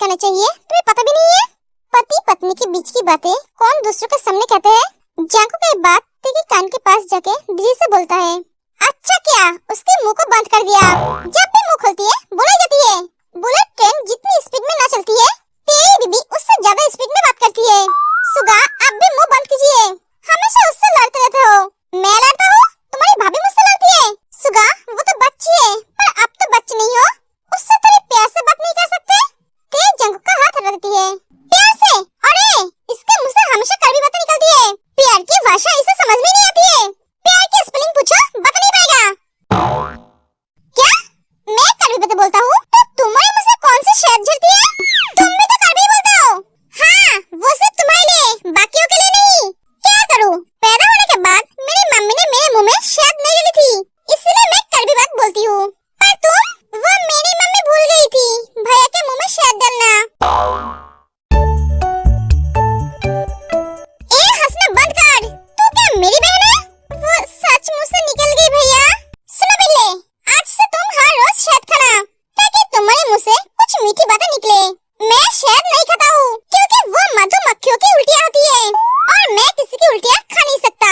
जाना चाहिए, तुम्हें पता भी नहीं है। पति पत्नी के बीच की बातें कौन दूसरों के सामने कहते हैं। जांकू का ये बात तेरे कान के पास जाके धीरे से बोलता है। अच्छा क्या उसके मुंह को बंद कर दिया? जब भी मुंह खोलती है बोला जाती है। बुलेट ट्रेन जितनी स्पीड में ना चलती है, तेरी बीबी उससे ज्यादा स्पीड में बात करती है। सुगा आप भी मुंह बंद कीजिए, हमेशा उससे लड़ते रहते हो। मैं लड़ता हूँ? तुम्हारी भाभी मुझसे लड़ती है। सुगा वो तो बच्ची है, पर अब तो बच्ची नहीं हो, उससे थोड़ी प्यार से बात नहीं कर सकते? तेज जांकू का हाथ हटा देती है। प्यार से? अरे इसके मुंह से हमेशा कड़वी बातें निकलती है। प्यार की भाषा इसे समझ में नहीं आती है। प्यार की स्पेलिंग पूछो, बता नहीं पाएगा। क्या मैं कड़वी बातें बोलता हूँ तो तुम्हारे मुंह से कौन सी शहद झड़ती है? तुम भी तो कड़वी बोलते हो। हाँ वो सिर्फ तुम्हारे लिए, बाकियों के लिए नहीं। क्या करूँ, पैदा होने के बाद मेरी मम्मी ने मेरे मुंह में शहद नहीं डाली थी, इसलिए मैं कड़वी बात बोलती हूँ। पर तुम, वो मेरी मम्मी भूल गई थी भैया के मुंह में शहद डालना। ए हंसना बंद कर, तू क्या मेरी बहन है? वो सच मुंह से निकल गई भैया। सुनो बिल्ले, आज से तुम हर रोज शहद खाना, ताकि तुम्हारे मुंह से कुछ मीठी बातें निकले। मैं शहद नहीं खाता हूँ क्योंकि वो मधुमक्खियों की उल्टियाँ होती है और मैं किसी की उल्टियाँ खा नहीं सकता,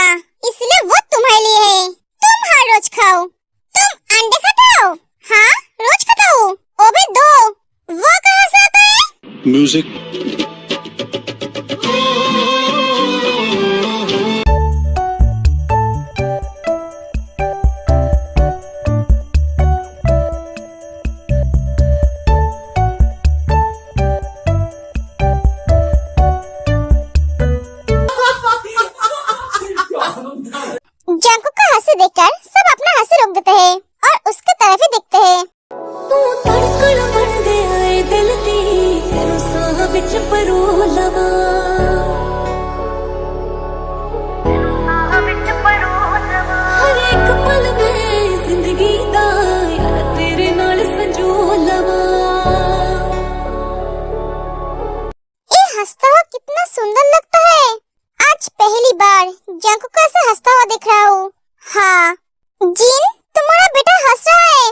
इसलिए वो तुम्हारे लिए है। तुम हर रोज खाओ। तुम अंडे खाते हो? हाँ रोज खाता हूँ, वो भी 2। वो कहाँ से आता है? म्यूजिक। जांकू का हंसी देखकर सब अपना हंसी रोक देते हैं और उसके तरफ ही देखते हैं। तू धड़कन बन गया है दिल दी, तेरे साह विच परोलवा, हर एक पल में जिंदगी दा यार तेरे नाल संजोलवा। ये हंसता हुआ कितना सुंदर लगता है। आज पहली बार जांकू को ऐसे हंसता हुआ देख रहा हूँ। हाँ जिन, तुम्हारा बेटा हंस रहा है।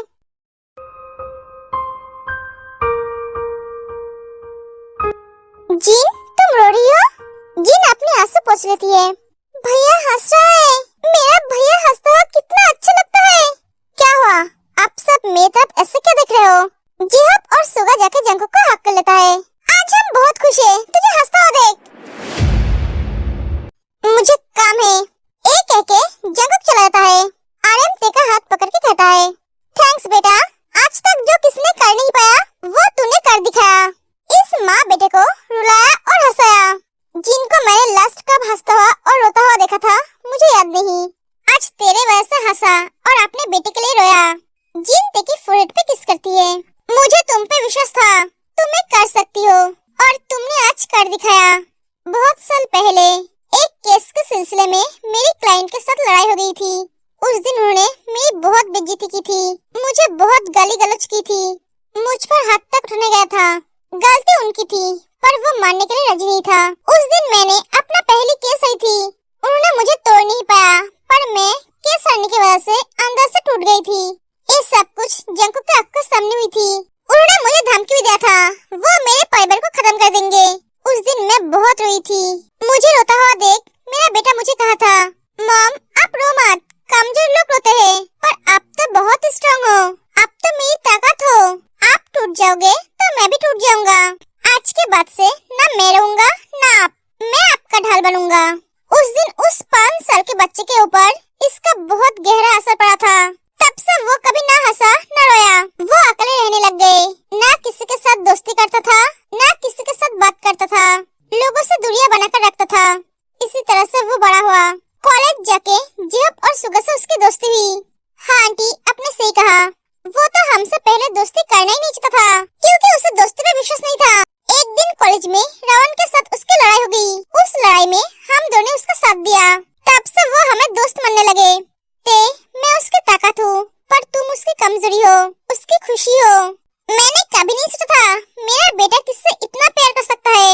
जिन तुम रो रही हो? जिन अपने आंसू पोंछ लेती है। भैया हंस रहा है, मेरा भैया हंसता हुआ कितना अच्छा लगता है। क्या हुआ, आप सब मेरी तरफ ऐसे क्या देख रहे हो? जिहाब और सुगा जाके जांकू को हक कर लेता है। आज हम बहुत खुश हैं, तुझे हंसता हुआ देख। मुझे काम है, एक कह के जांकू चला जाता है। आरएमते का हाथ पकड़ के कहता है, थैंक्स बेटा, आज तक जो किसने कर नहीं पाया वो तूने कर दिखाया। इस माँ बेटे को रुलाया और हंसाया। जिनको मैंने लास्ट कब हंसता हुआ और रोता हुआ देखा था मुझे याद नहीं। आज तेरे वजह से हंसा और अपने बेटे के लिए रोया। जिन तेरी फोrehead पे किस करती है। मुझे तुम पे विश्वास था, तुम कर सकती हो और तुमने आज कर दिखाया। बहुत साल पहले एक केस के सिलसिले में मेरी क्लाइंट के साथ लड़ाई हो गई थी। उस दिन उन्होंने मेरी बहुत बेइज्जती की थी, मुझे बहुत गाली गलौज की थी, मुझ पर हाथ तक उठाने गया था। गलती उनकी थी पर वो मानने के लिए राजी नहीं था। उस दिन मैंने अपना पहली केस हरी थी, उन्होंने मुझे तोड़ नहीं पाया, पर मैं केस हारने की वजह से अंदर से टूट गई थी। ये सब कुछ जांकू के आंखों के सामने हुई थी। उन्होंने मुझे धमकी भी दिया था, वो मेरे परिवार को खत्म कर देंगे। उस दिन मैं बहुत रोई थी। मुझे रोता हुआ देख मेरा बेटा मुझे कहा था, मॉम आप रो मत, कमजोर लोग रोते हैं, पर आप तो बहुत स्ट्रांग हो, आप तो मेरी ताकत हो। आप टूट जाओगे तो मैं भी टूट जाऊंगा। आज के बाद से ना मैं रहूंगा ना आप, मैं आपका ढाल बनूंगा। उस दिन उस 5 साल के बच्चे के ऊपर इसका बहुत गहरा असर पड़ा था। तब से वो कभी ना हंसा ना रोया। वो अकेले रहने लग गए, ना किसी के साथ दोस्ती करता था ना किसी के साथ बात करता था, लोगों से दूरियां बनाकर रखता था। इसी तरह से वो बड़ा हुआ। कॉलेज जाके जिहाब और सुगा से उसकी दोस्ती हुई। हाँ आंटी आपने सही कहा, वो तो हमसे पहले दोस्ती करना ही नहीं चाहता था क्योंकि उसे दोस्ती पे विश्वास नहीं था। एक दिन कॉलेज में रावण के साथ उसकी लड़ाई हो गई। उस लड़ाई में हम दोनों ने उसका साथ दिया, तब से वो हमें दोस्त मानने लगे। मैं उसकी ताकत हूँ पर तुम उसकी कमजोरी हो, उसकी खुशी हो। मैंने कभी नहीं सोचा था मेरा बेटा किससे इतना प्यार कर सकता है।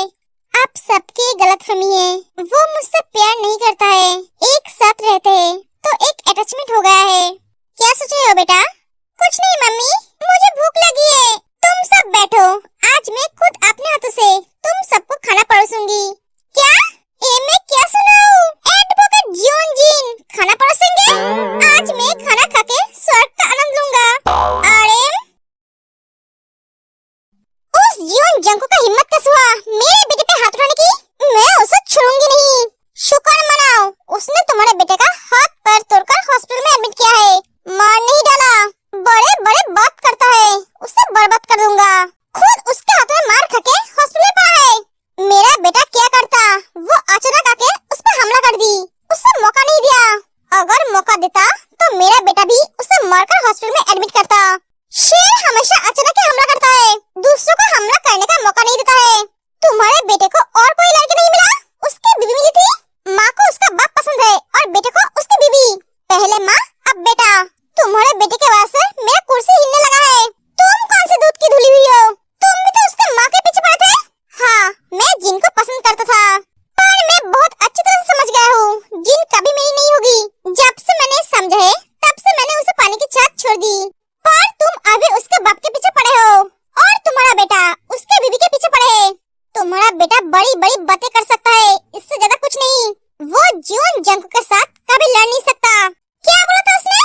आप सबकी गलतफहमी है, वो मुझसे प्यार नहीं करता है। एक साथ रहते हैं तो एक अटैचमेंट हो गया है। क्या सोच रहे हो बेटा? कुछ नहीं मम्मी, मुझे भूख लगी है, तुम सब बैठो, आज मैं खुद अपने हिम्मत कैसे हुआ मेरे बेटे पे हाथ उठाने की? मैं उसे छोड़ूंगी नहीं। शुक्र मनाओ, उसने तुम्हारे बेटे का हाथ पैर तोड़कर हॉस्पिटल में एडमिट किया है, मार नहीं डाला। बड़े बड़े बात करता है, उसे बर्बाद कर दूंगा। खुद उसके हाथ में मार खाके हॉस्पिटल में पड़ा है। मेरा बेटा क्या करता, वो अचानक आके उस पर हमला कर दी, उसे मौका नहीं दिया। अगर मौका देता तो मेरा बेटा भी उसे मारकर हॉस्पिटल में एडमिट करता। शेर हमेशा अचानक ही हमला करता है, दूसरों को हमला करने का मौका नहीं देता है। तुम्हारे बेटे को और कोई लड़की नहीं मिला, उसकी बीवी मिली थी। माँ को उसका बाप पसंद है और बेटे को उसकी बीवी। पहले माँ अब बेटा। तुम्हारे बेटे के वजह से मेरा कुर्सी हिलने लगा है। तुम कौन से दूध की धुली हुई हो? तुम भी तो उसके माँ के पीछे पड़े थे। हाँ, मैं जिन को पसंद करता था, पर मैं बहुत अच्छी तरह से समझ गया हूँ जिन कभी मेरी नहीं होगी। जब से मैंने समझा है तब से मैंने उसे पानी की छात छोड़ दी। पर तुम अभी उसके बाप के पीछे पड़े हो और तुम्हारा बेटा उसके बीवी के पीछे पड़े है। तुम्हारा बेटा बड़ी बड़ी बातें कर सकता है, इससे ज्यादा कुछ नहीं। वो जियोन जंकू के साथ कभी लड़ नहीं सकता। क्या बोला था उसने?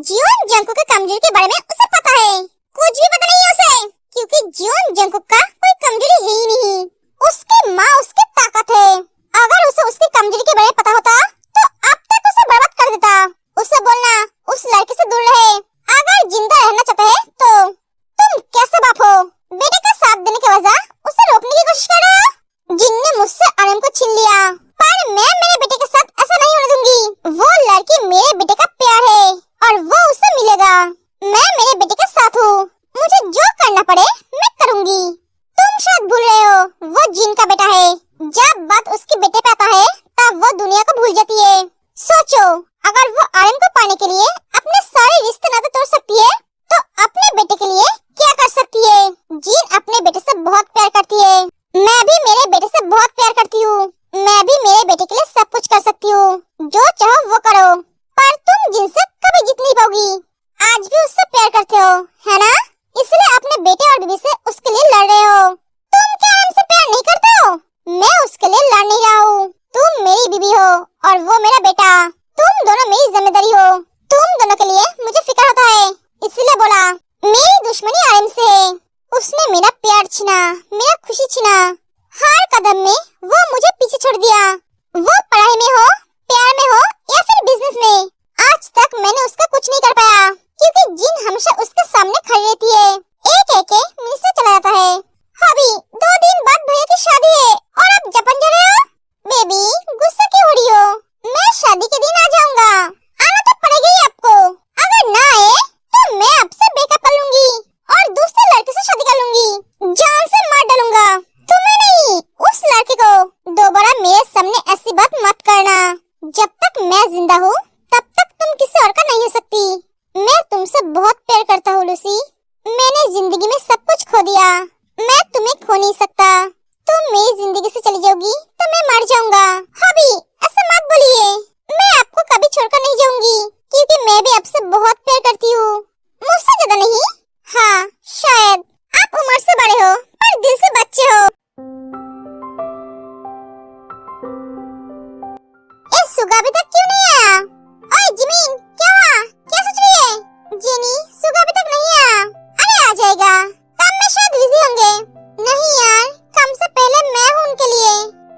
जियोन जंकू के कमजोरी के बारे में उसे पता है। कुछ भी पता नहीं है उसे, क्योंकि जियोन जंकू का कोई कमजोरी है ही नहीं। उसकी माँ उसकी ताकत है। अगर उसे उसकी कमजोरी के बारे में पता होता तो अब तक उसे बर्बाद कर देता। उसे बोलना उस लड़के से दूर रहे, अगर जिंदा रहना चाहते है तो। तुम कैसे बाप हो, बेटे का साथ देने के वजह उसे रोकने की कोशिश कर रहे हो। जिनने मुझसे आनंद को छीन लिया, पर मैं मेरे बेटे के साथ ऐसा नहीं होने दूंगी। वो लड़की मेरे बेटे का प्यार है और वो उसे मिलेगा। मैं मेरे बेटे के साथ हूँ, मुझे जो करना पड़े मैं करूंगी। तुम शायद भूल रहे हो वो जिन का बेटा है। जब बात उसके बेटे पे आता है तब वो दुनिया को भूल जाती है। सोचो, अगर वो आर्यन को पाने के लिए अपने सारे रिश्ते नाते तोड़ सकती है तो अपने बेटे के लिए क्या कर सकती है। जिन अपने बेटे से बहुत प्यार करती है। मैं भी मेरे बेटे से बहुत प्यार करती हूँ। मैं भी मेरे बेटे के लिए सब कुछ कर सकती हूँ, जो चाहो वो करो। पर तुम जिनसे कभी जीत नहीं पाओगी। आज भी उससे प्यार करते हो, है ना? इसलिए अपने बेटे और बीवी से उसके लिए लड़ रहे हो। तुम क्या हमसे प्यार नहीं करते हो? मैं उसके लिए लड़ नहीं रहा हूँ। तुम मेरी बीवी हो और वो मेरा बेटा। तुम दोनों मेरी जिम्मेदारी हो। तुम दोनों के लिए मुझे फिक्र होता है, इसलिए बोला। मेरी दुश्मनी आर्यन से है। उसने मेरा प्यार छीना, मेरा खुशी छीना। हर कदम में वो मुझे पीछे छोड़ दिया। वो पढ़ाई में हो, प्यार में हो या फिर बिजनेस में, आज तक मैंने उसका कुछ नहीं कर पाया, क्योंकि जिन हमेशा उसके सामने खड़ी रहती है। एक एक मिनट से चला जाता है। अभी 2 दिन बाद भैया की शादी है और आप जापान जा रहे हो। बेबी, गुस्सा क्यों हो रही हो? मैं शादी के दिन आ जाऊंगा, आना तो पड़ेगा ही आपको। अगर ना आए तो मैं आपसे ब्रेकअप कर लूंगी और दूसरे लड़के से शादी कर लूंगी, जान से मार डालूंगा। तुम्हें नहीं, उस लड़के को। दोबारा मेरे सामने ऐसी बात मत करना। जब तक मैं जिंदा हूँ तब तक तुम किसी और का नहीं हो सकती। मैं तुमसे बहुत प्यार करता हूँ लूसी। मैंने जिंदगी में सब कुछ खो दिया, मैं तुम्हें खो नहीं सकता। तुम मेरी जिंदगी से चली जाओगी तो मैं मर जाऊंगा। अभी ऐसा मत बोलिए, मैं आपको कभी छोड़कर नहीं जाऊंगी, क्योंकि मैं भी आपसे बहुत प्यार करती हूँ। मुझसे ज्यादा नहीं, हाँ शायद आप उम्र से बड़े हो पर दिल से बच्चे हो। सुगा अभी तक क्यों नहीं आया? ओए जिमिन, क्या हुआ? क्या सोच रही है? जेनी, सुगा अभी तक नहीं आया। अरे आ जाएगा, काम में शायद बिजी होंगे। नहीं यार, काम से पहले मैं हूँ उनके लिए।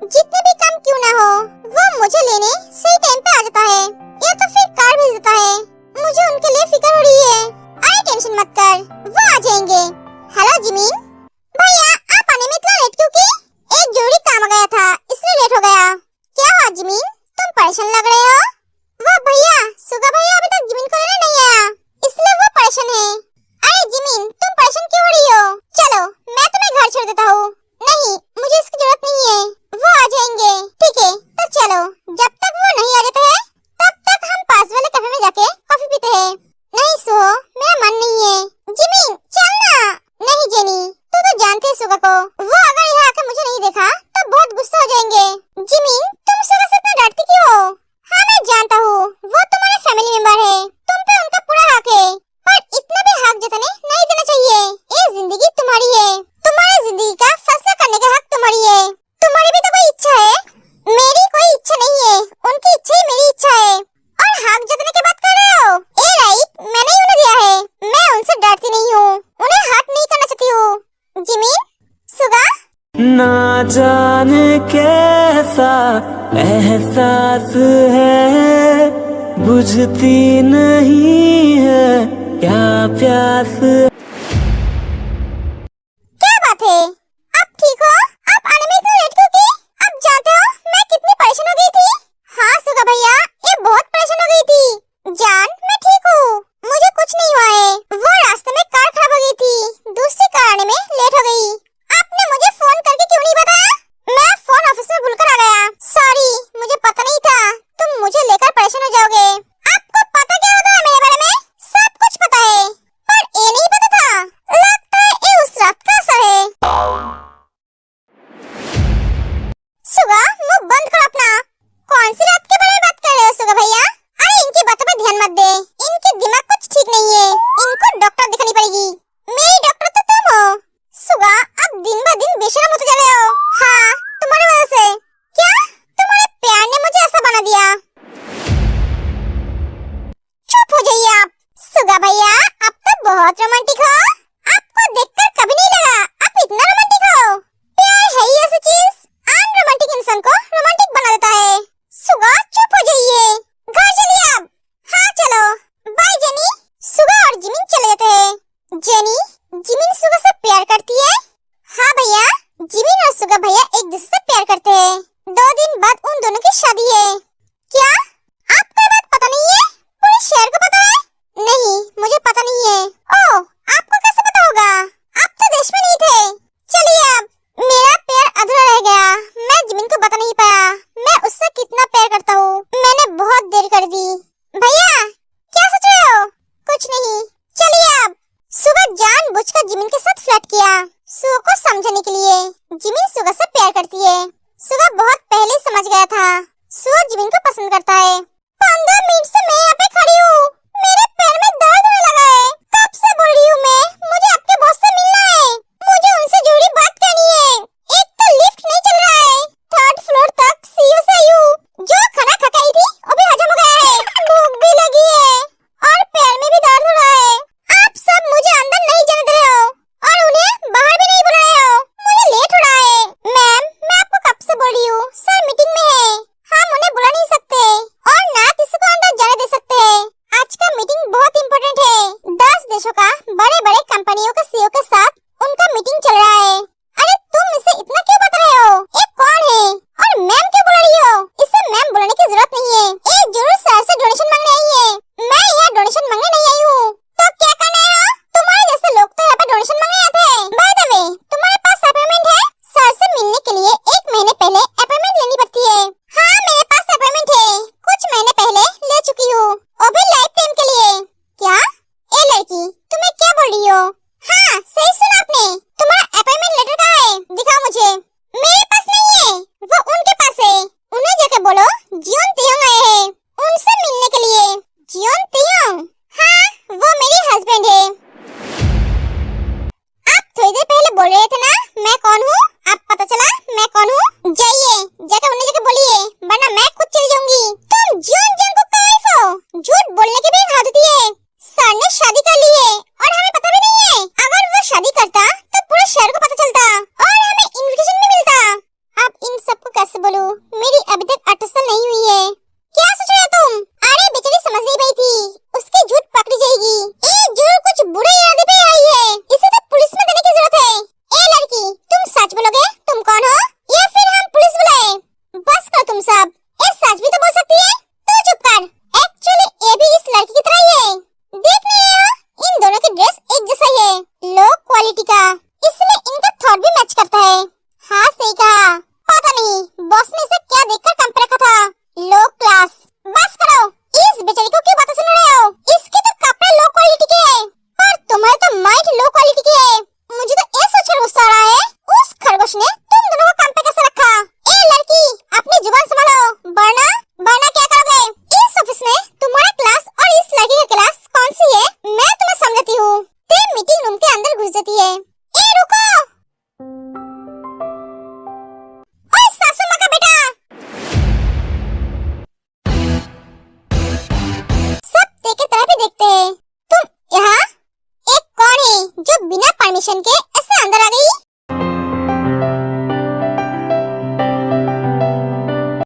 जितने भी काम क्यों ना हो, वो मुझे लेने सही टाइम पे आ जाता है या तो फिर कार भेज देता है। मुझे उनके लिए फिक्र हो रही है। अरे टेंशन मत कर, वो आ जाएंगे। Hello Jimin. भैया, आप आने में इतना लेट क्यों की? एक जरूरी काम आ गया था, इसलिए लेट हो गया। क्या हुआ जिमिन, तुम परेशान लग रहे हो? वो भैया, सुगा भैया अभी तक जिमिन को लेने नहीं आया, इसलिए वो परेशान है। अरे जिमिन, तुम परेशान क्यों हो रही हो? चलो, मैं तुम्हें घर छोड़ देता हूँ। नहीं, मुझे इसकी जरूरत नहीं है, वो आ जाएंगे। ठीक है, तो चलो। जब तक वो नहीं आ जाते हैं, तब तक हम पास वाले कैफे में जाके कॉफी पीते हैं। नहीं सुहो, मेरा मन नहीं है। जिमिन, चल ना। नहीं जेनी, तू तो जानती है सुगा को, वो अगर यहाँ आकर मुझे नहीं देखा तो बहुत गुस्सा हो जाएंगे। जिमिन, तुम सुगा से इतना डरती क्यों हो? हाँ मैं जानता हूँ, वो तुम्हारे फैमिली मेंबर है, तुम पे उनका पूरा हक है, पर इतना भी हक जताने नहीं देना चाहिए। ये जिंदगी तुम्हारी है, तुम्हारी जिंदगी का फैसला करने का हक तुम्हारी है। तुम्हारी भी तो कोई इच्छा है, मेरी कोई इच्छा नहीं है, उनकी इच्छा ही मेरी इच्छा है। और हक जताने की बात कर रहे हो? ए राइट, मैंने ही उन्हें दिया है, मैं उनसे डरती नहीं हूँ, उन्हें हर्ट नहीं करना चाहती हूँ। जिमिन, सुगा ना जाने कैसा एहसास है, बुझती नहीं है क्या प्यास। क्या बात है, आप ठीक हो? आप आने में इतना लेट क्यों की? आप जानते हो मैं कितनी परेशान हो गई थी। हाँ सुगा भैया, ये बहुत परेशान हो गई थी। जान मैं ठीक हूँ, मुझे कुछ नहीं हुआ है। वो रास्ते में कार खराब हो गई थी, दूसरी कार आने में लेट हो गई। आपने मुझे फोन करके क्यों नहीं बताया? मैं फोन ऑफिस में भूलकर आ गया। सॉरी, मुझे पता नहीं था तुम मुझे लेकर परेशान हो जाओगे। आपको पता क्या होता है मेरे बारे में? सब कुछ पता है, पर ये नहीं पता था। लगता है ये उस रात का असर है। सुगा, मुंह बंद करो अपना। कौन सी रात के बारे में बात कर रहे हो सुगा भैया? अरे इनकी बातों पे ध्यान मत दे, इनके दिमाग कुछ ठीक नहीं है। इनको डॉक्टर दिखानी पड़ेगी। मेरी डॉक्टर तो तुम हो। सुगा, अब दिन ब दिन बेशरम होते जा रहे हो। हाँ, तुम्हारी वजह से। क्या? तुम्हारे प्यार ने मुझे ऐसा बना दिया। चुप हो जाइए आप। सुगा भैया, आप तो बहुत रोमांटिक हो। आपको देखकर कभी नहीं लगा आप इतना रोमांटिक हो। प्यार है ही ऐसी चीज, अनरोमांटिक इंसान को रोमांटिक बना देता है। सुगा चुप हो जाइए, घर चलिए अब। हाँ चलो, बाय जेनी। सुगा और जिमिन चले जाते हैं। जेनी, जिमिन सुगा से प्यार करती है? हाँ भैया, जिमिन और सुगा भैया एक दूसरे से प्यार करते हैं। 2 दिन बाद उन दोनों की शादी है। क्या आपको ये बात पता नहीं है? पूरे शहर को पता है? नहीं, मुझे पता नहीं है। ओह, आपको कैसे पता होगा? आप तो देश में नहीं थे। चलिए अब, मेरा प्यार अधूरा रह गया। मैं जिमिन को बता नहीं पाया मैं उससे कितना प्यार करता हूँ। मैंने बहुत देर कर दी। भैया क्या सोच रहे हो? कुछ नहीं, चलिए अब। सुगा जानबूझकर जिमिन के साथ फ्लर्ट किया, सुगा को समझाने के लिए। जिमिन सुगा से प्यार करती है। सुगा बहुत पहले समझ गया था, सुगा जिमिन को पसंद करता है। 15 मिनट से मैं यहाँ पे खड़ी हूँ, मेरे पैर में दर्द होने लगा है। कब से बोल रही हूँ मैं